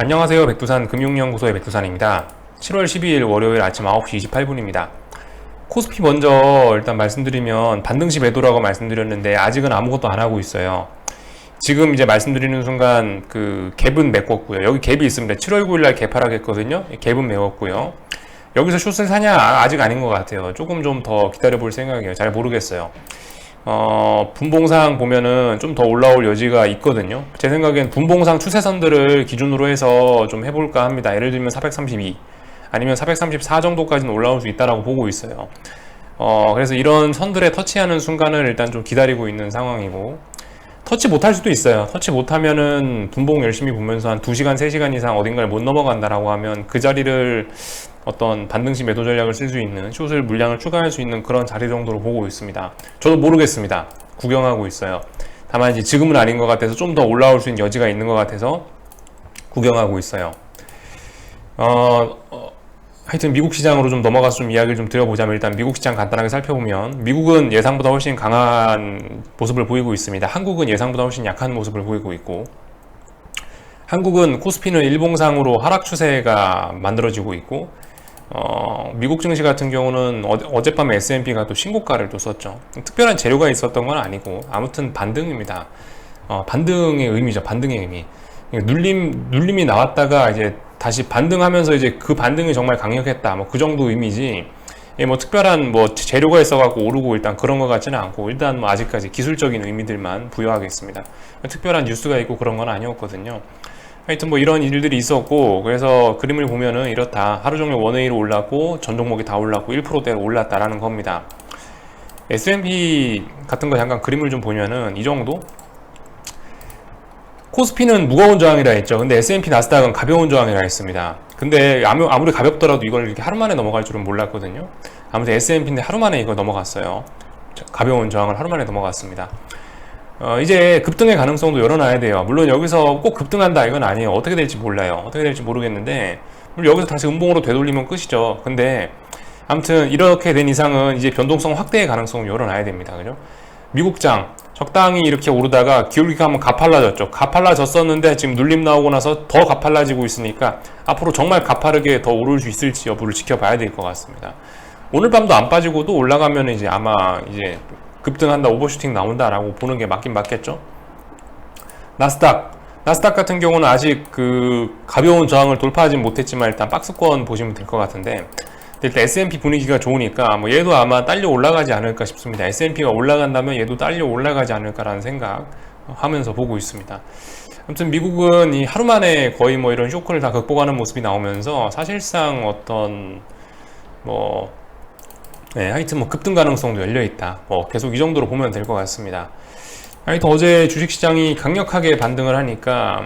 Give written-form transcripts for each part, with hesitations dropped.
안녕하세요. 백두산 금융연구소의 백두산입니다. 7월 12일 월요일 아침 9시 28분입니다. 코스피 먼저 일단 말씀드리면 반등시 매도라고 말씀드렸는데 아직은 아무것도 안 하고 있어요. 지금 이제 말씀드리는 순간 그 갭은 메꿨고요. 여기 갭이 있습니다. 7월 9일날 갭 하락했거든요. 갭은 메웠고요. 여기서 숏을 사냐? 아직 아닌 것 같아요. 조금 좀 더 기다려 볼 생각이에요. 잘 모르겠어요. 분봉상 보면은 좀 더 올라올 여지가 있거든요. 제 생각엔 분봉상 추세선들을 기준으로 해서 좀 해볼까 합니다. 예를 들면 432 아니면 434 정도까지는 올라올 수 있다라고 보고 있어요. 그래서 이런 선들에 터치하는 순간을 일단 좀 기다리고 있는 상황이고, 터치 못할 수도 있어요. 터치 못하면은 분봉 열심히 보면서 한 2시간, 3시간 이상 어딘가를 못 넘어간다라고 하면 그 자리를 어떤 반등시 매도 전략을 쓸 수 있는, 숏을 물량을 추가할 수 있는 그런 자리 정도로 보고 있습니다. 저도 모르겠습니다. 구경하고 있어요. 다만 이제 지금은 아닌 것 같아서 좀 더 올라올 수 있는 여지가 있는 것 같아서 구경하고 있어요. 하여튼 미국 시장으로 좀 넘어가서 좀 이야기를 좀 드려보자면, 일단 미국 시장 간단하게 살펴보면 미국은 예상보다 훨씬 강한 모습을 보이고 있습니다. 한국은 예상보다 훨씬 약한 모습을 보이고 있고, 한국은 코스피는 일봉상으로 하락 추세가 만들어지고 있고, 미국 증시 같은 경우는 어젯밤에 S&P가 또 신고가를 또 썼죠. 특별한 재료가 있었던 건 아니고 아무튼 반등입니다. 반등의 의미죠. 반등의 의미. 눌림이 나왔다가 이제 다시 반등하면서 이제 그 반등이 정말 강력했다. 뭐 그 정도 의미지. 뭐 특별한 뭐 재료가 있어갖고 오르고 일단 그런 것 같지는 않고, 일단 뭐 아직까지 기술적인 의미들만 부여하겠습니다. 특별한 뉴스가 있고 그런 건 아니었거든요. 하여튼 뭐 이런 일들이 있었고, 그래서 그림을 보면은 이렇다. 하루 종일 원웨이로 올랐고 전 종목이 다 올랐고 1%대로 올랐다라는 겁니다. S&P 같은 거 잠깐 그림을 좀 보면은 이 정도? 코스피는 무거운 저항이라 했죠. 근데 S&P 나스닥은 가벼운 저항이라 했습니다. 근데 아무리 가볍더라도 이걸 이렇게 하루 만에 넘어갈 줄은 몰랐거든요. 아무튼 S&P인데 하루 만에 이거 넘어갔어요. 가벼운 저항을 하루 만에 넘어갔습니다. 이제 급등의 가능성도 열어놔야 돼요. 물론 여기서 꼭 급등한다 이건 아니에요. 어떻게 될지 몰라요. 어떻게 될지 모르겠는데, 물론 여기서 다시 음봉으로 되돌리면 끝이죠. 근데 아무튼 이렇게 된 이상은 이제 변동성 확대의 가능성을 열어놔야 됩니다. 그죠? 미국장 적당히 이렇게 오르다가 기울기가 한번 가팔라졌죠. 가팔라졌었는데 지금 눌림 나오고 나서 더 가팔라지고 있으니까 앞으로 정말 가파르게 더 오를 수 있을지 여부를 지켜봐야 될 것 같습니다. 오늘 밤도 안 빠지고 또 올라가면 이제 아마 이제 급등한다, 오버슈팅 나온다라고 보는 게 맞긴 맞겠죠. 나스닥 같은 경우는 아직 그 가벼운 저항을 돌파하지 못했지만 일단 박스권 보시면 될 것 같은데, 일단 S&P 분위기가 좋으니까 뭐 얘도 아마 딸려 올라가지 않을까 싶습니다. S&P가 올라간다면 얘도 딸려 올라가지 않을까라는 생각 하면서 보고 있습니다. 아무튼 미국은 이 하루 만에 거의 뭐 이런 쇼크를 다 극복하는 모습이 나오면서 사실상 어떤 뭐 하여튼 뭐 급등 가능성도 열려있다. 뭐 계속 이 정도로 보면 될 것 같습니다. 하여튼 어제 주식시장이 강력하게 반등을 하니까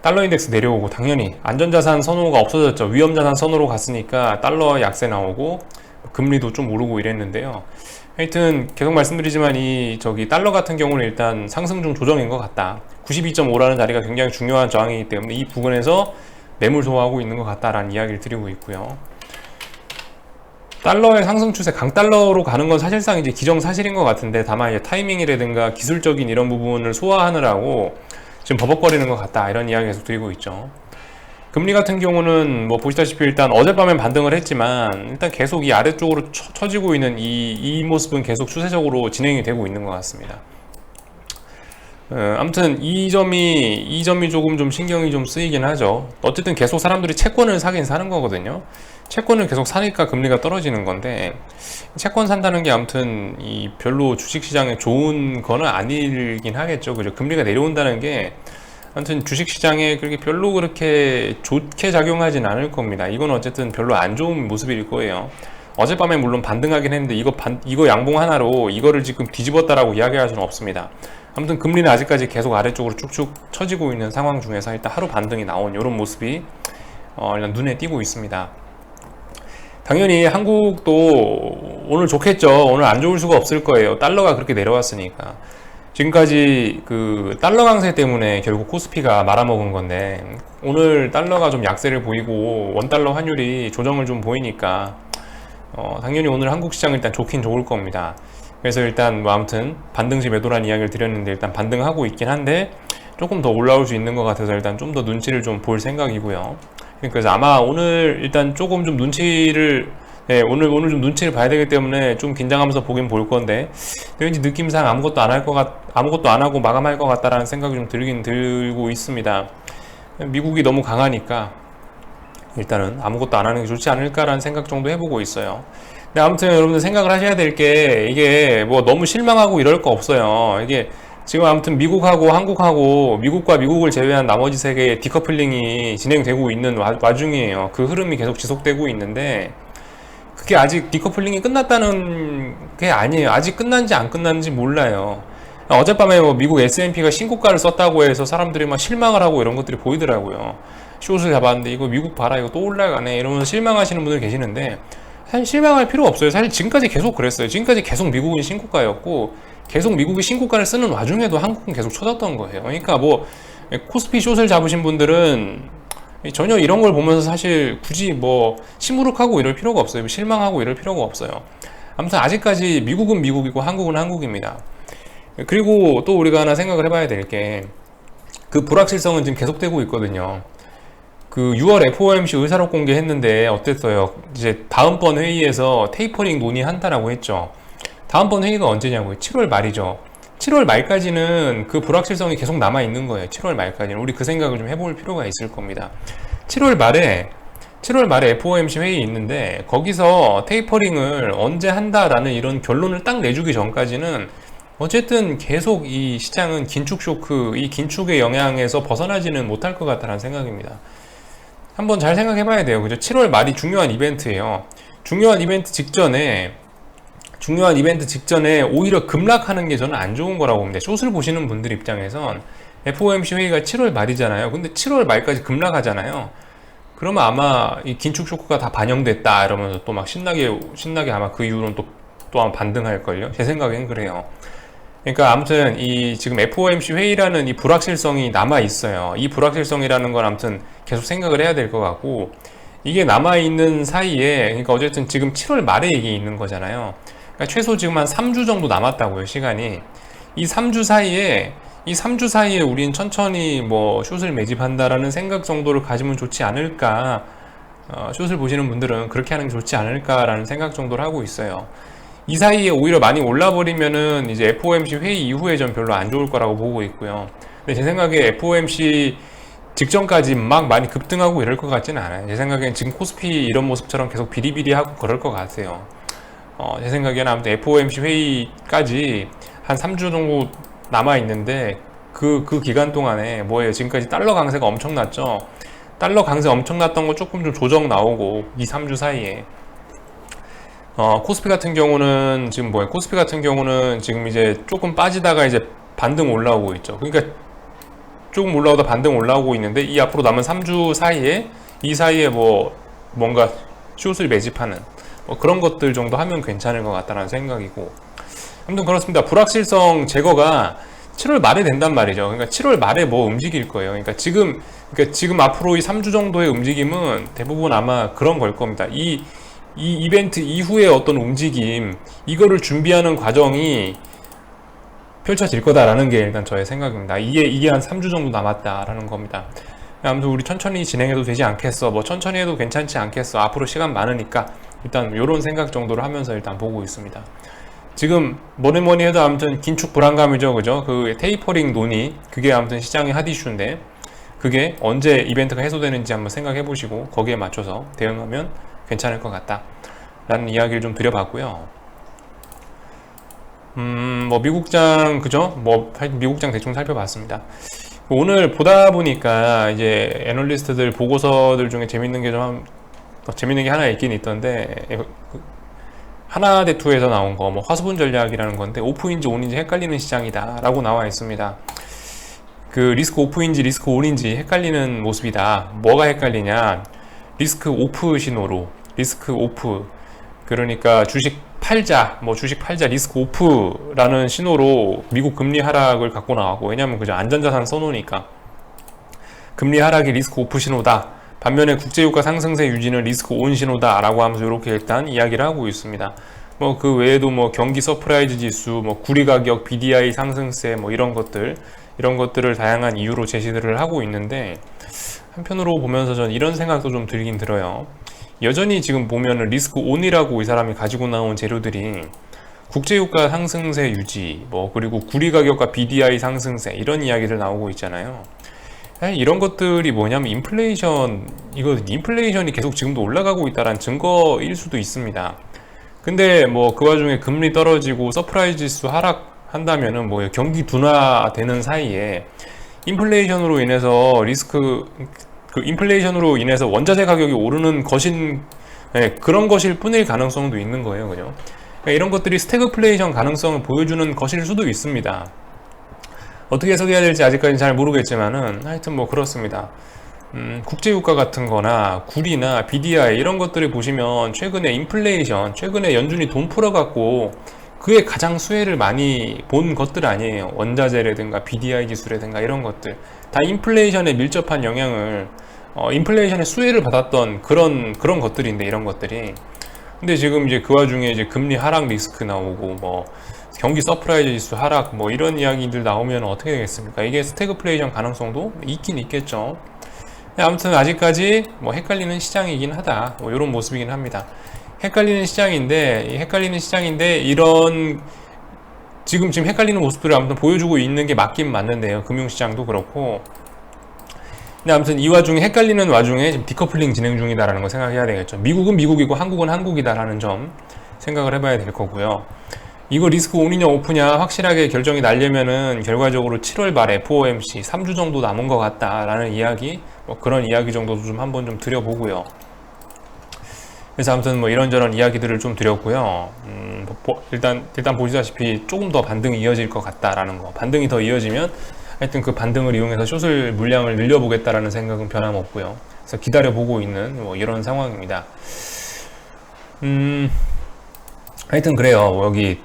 달러 인덱스 내려오고, 당연히 안전자산 선호가 없어졌죠. 위험자산 선호로 갔으니까 달러 약세 나오고 금리도 좀 오르고 이랬는데요. 하여튼 계속 말씀드리지만 이 달러 같은 경우는 일단 상승 중 조정인 것 같다. 92.5라는 자리가 굉장히 중요한 저항이기 때문에 이 부분에서 매물 소화하고 있는 것 같다라는 이야기를 드리고 있고요. 달러의 상승 추세, 강달러로 가는 건 사실상 이제 기정사실인 것 같은데, 다만 이제 타이밍이라든가 기술적인 이런 부분을 소화하느라고 지금 버벅거리는 것 같다, 이런 이야기 계속 드리고 있죠. 금리 같은 경우는 뭐 보시다시피 일단 어젯밤엔 반등을 했지만 일단 계속 이 아래쪽으로 처지고 있는 이 모습은 계속 추세적으로 진행이 되고 있는 것 같습니다. 아무튼 이 점이 조금 좀 신경이 좀 쓰이긴 하죠. 어쨌든 계속 사람들이 채권을 사긴 사는 거거든요. 채권을 계속 사니까 금리가 떨어지는 건데, 채권 산다는 게 아무튼 이 별로 주식시장에 좋은 거는 아니긴 하겠죠. 그죠? 금리가 내려온다는 게 아무튼 주식시장에 그렇게 좋게 작용하진 않을 겁니다. 이건 어쨌든 별로 안 좋은 모습일 거예요. 어젯밤에 물론 반등하긴 했는데 이거 양봉 하나로 이거를 지금 뒤집었다라고 이야기할 수는 없습니다. 아무튼 금리는 아직까지 계속 아래쪽으로 쭉쭉 처지고 있는 상황 중에서 일단 하루 반등이 나온 이런 모습이 일단 눈에 띄고 있습니다. 당연히 한국도 오늘 좋겠죠. 오늘 안 좋을 수가 없을 거예요. 달러가 그렇게 내려왔으니까. 지금까지 그 달러 강세 때문에 결국 코스피가 말아먹은 건데, 오늘 달러가 좀 약세를 보이고 원달러 환율이 조정을 좀 보이니까 당연히 오늘 한국 시장 일단 좋긴 좋을 겁니다. 그래서 일단 뭐 아무튼 반등시 매도란 이야기를 드렸는데, 일단 반등하고 있긴 한데 조금 더 올라올 수 있는 것 같아서 일단 좀 더 눈치를 좀 볼 생각이고요. 그래서 아마 오늘 일단 조금 좀 눈치를 오늘 좀 눈치를 봐야 되기 때문에 좀 긴장하면서 보긴 볼 건데, 왠지 느낌상 아무것도 아무것도 안 하고 마감할 것 같다라는 생각이 좀 들긴 들고 있습니다. 미국이 너무 강하니까 일단은 아무것도 안 하는 게 좋지 않을까라는 생각 정도 해보고 있어요. 근데 아무튼 여러분들 생각을 하셔야 될 게, 이게 뭐 너무 실망하고 이럴 거 없어요. 이게 지금 아무튼 미국하고 한국하고 미국과 미국을 제외한 나머지 세계의 디커플링이 진행되고 있는 와중이에요. 그 흐름이 계속 지속되고 있는데, 그게 아직 디커플링이 끝났다는 게 아니에요. 아직 끝난지 안 끝났는지 몰라요. 어젯밤에 뭐 미국 S&P가 신고가를 썼다고 해서 사람들이 막 실망을 하고 이런 것들이 보이더라고요. 숏을 잡았는데 이거 미국 봐라, 이거 또 올라가네, 이러면서 실망하시는 분들 계시는데, 사실 실망할 필요 없어요. 사실 지금까지 계속 그랬어요. 지금까지 계속 미국은 신고가였고, 계속 미국이 신고가를 쓰는 와중에도 한국은 계속 쳐졌던 거예요. 그러니까 뭐 코스피 숏을 잡으신 분들은 전혀 이런 걸 보면서 사실 굳이 뭐 시무룩하고 이럴 필요가 없어요. 실망하고 이럴 필요가 없어요. 아무튼 아직까지 미국은 미국이고 한국은 한국입니다. 그리고 또 우리가 하나 생각을 해봐야 될 게, 그 불확실성은 지금 계속되고 있거든요. 그 6월 FOMC 의사록 공개했는데 어땠어요? 이제 다음번 회의에서 테이퍼링 논의한다라고 했죠. 다음번 회의가 언제냐고요? 7월 말이죠. 7월 말까지는 그 불확실성이 계속 남아 있는 거예요. 7월 말까지는 우리 그 생각을 좀 해볼 필요가 있을 겁니다. 7월 말에 FOMC 회의 있는데, 거기서 테이퍼링을 언제 한다라는 이런 결론을 딱 내주기 전까지는 어쨌든 계속 이 시장은 긴축 쇼크, 이 긴축의 영향에서 벗어나지는 못할 것 같다는 생각입니다. 한번 잘 생각해 봐야 돼요. 그죠? 7월 말이 중요한 이벤트예요. 중요한 이벤트 직전에 오히려 급락하는 게 저는 안 좋은 거라고 봅니다. 숏을 보시는 분들 입장에선 FOMC 회의가 7월 말이잖아요. 근데 7월 말까지 급락하잖아요. 그러면 아마 이 긴축 쇼크가 다 반영됐다 이러면서 또 막 신나게 아마 그 이후로는 또한 반등할걸요. 제 생각엔 그래요. 그러니까 아무튼 이 지금 FOMC 회의라는 이 불확실성이 남아 있어요. 이 불확실성이라는 건 아무튼 계속 생각을 해야 될 것 같고, 이게 남아 있는 사이에, 그러니까 어쨌든 지금 7월 말에 이게 있는 거잖아요. 그러니까 최소 지금 한 3주 정도 남았다고요, 시간이. 이 3주 사이에 우린 천천히 뭐 숏을 매집한다라는 생각 정도를 가지면 좋지 않을까. 숏을 보시는 분들은 그렇게 하는 게 좋지 않을까라는 생각 정도를 하고 있어요. 이 사이에 오히려 많이 올라버리면은 이제 FOMC 회의 이후에 전 별로 안 좋을 거라고 보고 있고요. 근데 제 생각에 FOMC 직전까지 막 많이 급등하고 이럴 것 같지는 않아요. 제 생각엔 지금 코스피 이런 모습처럼 계속 비리비리하고 그럴 것 같아요. 제 생각에는 아무튼 FOMC 회의까지 한 3주 정도 남아 있는데, 그 기간 동안에 뭐예요? 지금까지 달러 강세가 엄청났죠? 달러 강세 엄청났던 거 조금 좀 조정 나오고, 2-3주 사이에. 코스피 같은 경우는 지금 이제 조금 빠지다가 이제 반등 올라오고 있죠. 그러니까 조금 올라오다 반등 올라오고 있는데, 이 앞으로 남은 3주 사이에, 이 사이에 뭐 뭔가 숏을 매집하는 뭐 그런 것들 정도 하면 괜찮을 것 같다는 생각이고, 아무튼 그렇습니다. 불확실성 제거가 7월 말에 된단 말이죠. 그러니까 7월 말에 뭐 움직일 거예요. 그러니까 지금 앞으로 이 3주 정도의 움직임은 대부분 아마 그런 걸 겁니다. 이 이벤트 이후의 어떤 움직임, 이거를 준비하는 과정이 펼쳐질 거다라는 게 일단 저의 생각입니다. 이게 한 3주 정도 남았다라는 겁니다. 아무튼 우리 천천히 진행해도 되지 않겠어, 뭐 천천히 해도 괜찮지 않겠어, 앞으로 시간 많으니까 일단 요런 생각 정도를 하면서 일단 보고 있습니다. 지금 뭐니 해도 아무튼 긴축 불안감이죠. 그죠? 그 테이퍼링 논의, 그게 아무튼 시장의 핫 이슈인데, 그게 언제 이벤트가 해소되는지 한번 생각해 보시고 거기에 맞춰서 대응하면 괜찮을 것 같다 라는 이야기를 좀 드려봤고요. 뭐 미국장, 그죠? 뭐 미국장 대충 살펴봤습니다. 오늘 보다 보니까 이제 애널리스트들 보고서들 중에 재밌는 게 하나 있긴 있던데, 하나대투에서 나온 거, 뭐 화수분 전략이라는 건데, 오프인지 온인지 헷갈리는 시장이다 라고 나와 있습니다. 그 리스크 오프인지 리스크 온인지 헷갈리는 모습이다. 뭐가 헷갈리냐? 리스크 오프 신호로, 리스크 오프, 그러니까 주식 팔자 리스크 오프라는 신호로 미국 금리 하락을 갖고 나가고, 왜냐면 그죠, 안전자산 써놓으니까 금리 하락이 리스크 오프 신호다, 반면에 국제유가 상승세 유지는 리스크 온 신호다 라고 하면서 이렇게 일단 이야기를 하고 있습니다. 뭐 그 외에도 뭐 경기 서프라이즈 지수, 뭐 구리 가격, BDI 상승세, 뭐 이런 것들, 이런 것들을 다양한 이유로 제시들을 하고 있는데, 한편으로 보면서 전 이런 생각도 좀 들긴 들어요. 여전히 지금 보면은 리스크 온이라고 이 사람이 가지고 나온 재료들이 국제유가 상승세 유지, 그리고 구리 가격과 BDI 상승세, 이런 이야기들 나오고 있잖아요. 이런 것들이 뭐냐면 인플레이션이 계속 지금도 올라가고 있다는 증거일 수도 있습니다. 근데 그 와중에 금리 떨어지고 서프라이즈 지수 하락한다면은 경기 둔화되는 사이에 인플레이션으로 인해서 인플레이션으로 인해서 원자재 가격이 오르는 그런 것일 뿐일 가능성도 있는 거예요. 그죠? 이런 것들이 스태그플레이션 가능성을 보여주는 것일 수도 있습니다. 어떻게 해석해야 될지 아직까지는 잘 모르겠지만은 하여튼 그렇습니다. 국제유가 같은 거나 구리나 BDI 이런 것들을 보시면 최근에 연준이 돈 풀어갖고 그에 가장 수혜를 많이 본 것들 아니에요. 원자재라든가 BDI 지수라든가 이런 것들 다 인플레이션에 밀접한 영향을 인플레이션의 수혜를 받았던 그런 것들인데, 이런 것들이. 근데 지금 이제 그 와중에 이제 금리 하락 리스크 나오고 경기 서프라이즈 지수 하락 이런 이야기들 나오면 어떻게 되겠습니까? 이게 스태그플레이션 가능성도 있긴 있겠죠. 아무튼 아직까지 헷갈리는 시장이긴 하다, 이런 모습이긴 합니다. 헷갈리는 시장인데 이런 지금 헷갈리는 모습들을 아무튼 보여주고 있는 게 맞긴 맞는데요. 금융시장도 그렇고. 근데 아무튼 이 와중에 헷갈리는 와중에 지금 디커플링 진행 중이다라는 거 생각해야 되겠죠. 미국은 미국이고 한국은 한국이다라는 점 생각을 해봐야 될 거고요. 이거 리스크 온이냐 오프냐 확실하게 결정이 나려면은 결과적으로 7월 말에 FOMC 3주 정도 남은 것 같다라는 이야기, 그런 이야기 정도도 좀 한번 좀 드려보고요. 그래서 아무튼 이런저런 이야기들을 좀 드렸고요. 일단 보시다시피 조금 더 반등이 이어질 것 같다라는 거. 반등이 더 이어지면 하여튼 그 반등을 이용해서 숏을 물량을 늘려보겠다라는 생각은 변함없고요. 그래서 기다려보고 있는 이런 상황입니다. 하여튼 그래요. 여기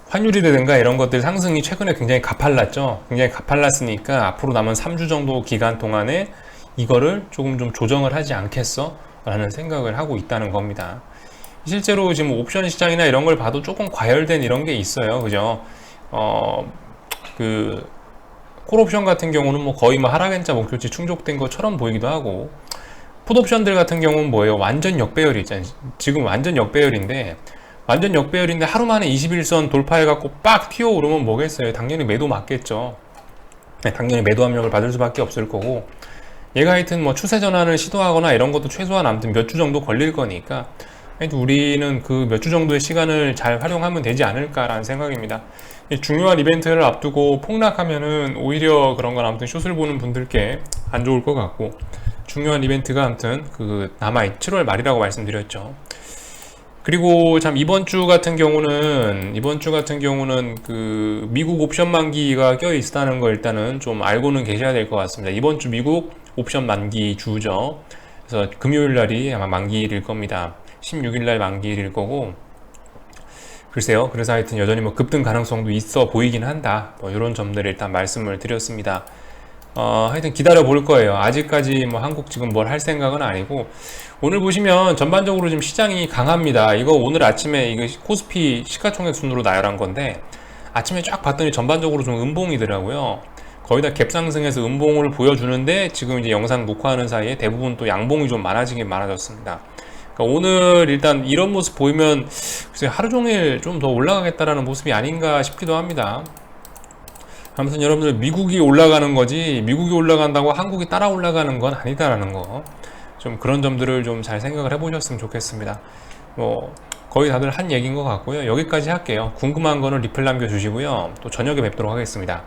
환율이라든가 이런 것들 상승이 최근에 굉장히 가팔랐죠. 굉장히 가팔랐으니까 앞으로 남은 3주 정도 기간 동안에 이거를 조금 좀 조정을 하지 않겠어? 라는 생각을 하고 있다는 겁니다. 실제로 지금 옵션 시장이나 이런 걸 봐도 조금 과열된 이런 게 있어요. 그죠? 콜옵션 같은 경우는 거의 하락연자 목표치 충족된 것처럼 보이기도 하고, 풋옵션들 같은 경우는 뭐예요? 완전 역배열이 있잖아요. 지금 완전 역배열인데 하루 만에 21선 돌파해갖고 빡 튀어오르면 뭐겠어요? 당연히 매도 맞겠죠. 당연히 매도 압력을 받을 수밖에 없을 거고, 얘가 하여튼 추세 전환을 시도하거나 이런 것도 최소한 아무튼 몇 주 정도 걸릴 거니까 하여튼 우리는 그 몇 주 정도의 시간을 잘 활용하면 되지 않을까라는 생각입니다. 중요한 이벤트를 앞두고 폭락하면은 오히려 그런 건 아무튼 숏을 보는 분들께 안 좋을 것 같고, 중요한 이벤트가 아무튼 7월 말이라고 말씀드렸죠. 그리고 참 이번 주 같은 경우는 그 미국 옵션 만기가 껴 있다는 거 일단은 좀 알고는 계셔야 될 것 같습니다. 이번 주 미국 옵션 만기 주죠. 그래서 금요일 날이 아마 만기일일 겁니다. 16일 날 만기일일 거고, 글쎄요. 그래서 하여튼 여전히 급등 가능성도 있어 보이긴 한다. 이런 점들을 일단 말씀을 드렸습니다. 하여튼 기다려 볼 거예요. 아직까지 한국 지금 뭘 할 생각은 아니고, 오늘 보시면 전반적으로 지금 시장이 강합니다. 이거 오늘 아침에 이거 코스피 시가총액 순으로 나열한 건데, 아침에 쫙 봤더니 전반적으로 좀 음봉이더라고요. 거의 다 갭상승해서 음봉을 보여주는데, 지금 이제 영상 녹화하는 사이에 대부분 또 양봉이 좀 많아지긴 많아졌습니다. 그러니까 오늘 일단 이런 모습 보이면 글쎄 하루 종일 좀 더 올라가겠다라는 모습이 아닌가 싶기도 합니다. 아무튼 여러분들 미국이 올라가는 거지, 미국이 올라간다고 한국이 따라 올라가는 건 아니다라는 거, 좀 그런 점들을 좀 잘 생각을 해보셨으면 좋겠습니다. 거의 다들 한 얘기인 것 같고요. 여기까지 할게요. 궁금한 거는 리플 남겨주시고요. 또 저녁에 뵙도록 하겠습니다.